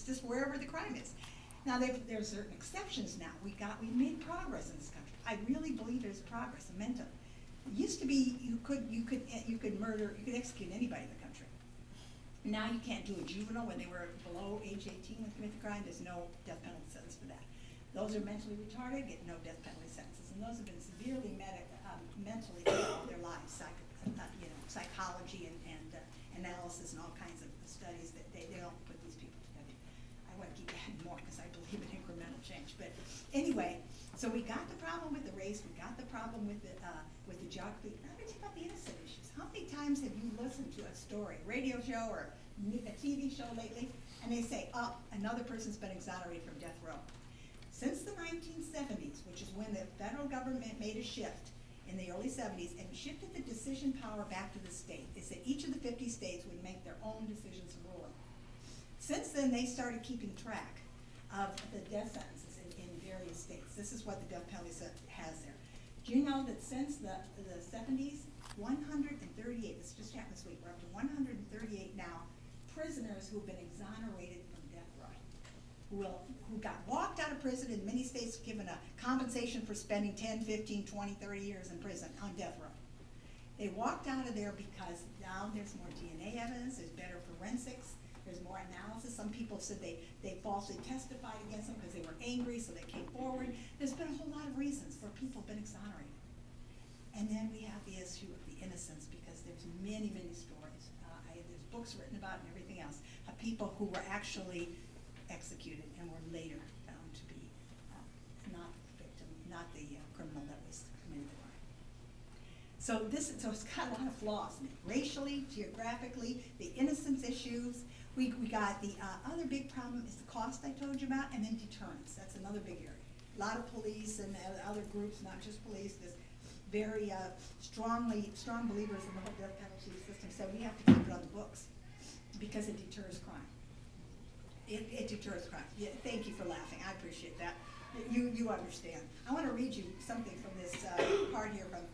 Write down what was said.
just wherever the crime is. Now there's certain exceptions now. We've made progress in this country. I really believe there's progress. It used to be you could execute anybody in the country. Now you can't do a juvenile when they were below age 18 when they commit the crime. There's no death penalty sentence for that. Those are mentally retarded, get no death penalty sentences, and those have been severely mentally ill all their lives. Psychology and analysis and all kinds of studies that they don't put these people together. I want to keep adding more because I believe in incremental change. But anyway, so we got the problem with the race, we got the problem with the geography. Now let's talk about the innocent issues. How many times have you listened to a story, radio show or a TV show lately, and they say, oh, another person's been exonerated from death row? Since the 1970s, which is when the federal government made a shift in the early 70s and shifted the decision power back to the state. They said each of the 50 states would make their own decisions of ruling. Since then, they started keeping track of the death sentences in various states. This is what the death penalty has there. Do you know that since the 70s, 138, this just happened this week, we're up to 138 now, prisoners who've been exonerated from death row, who got walked out of prison in many states given a compensation for spending 10, 15, 20, 30 years in prison on death row. They walked out of there because now there's more DNA evidence, there's better forensics, there's more analysis. Some people said they falsely testified against them because they were angry, so they came forward. There's been a whole lot of reasons for people who've been exonerated. And then we have the issue of the innocence, because there's many, many stories. There's books written about it and everything else of people who were actually executed and were later found to be not the victim, not the criminal that was committed the crime. So it's got a lot of flaws in it. Racially, geographically, the innocence issues. We got the other big problem is the cost I told you about, and then deterrence. That's another big area. A lot of police and other groups, not just police, this very strong believers in the whole death penalty system said we have to keep it on the books because it deters crime. It deters crime. Yeah, thank you for laughing. I appreciate that. You understand. I want to read you something from this part here from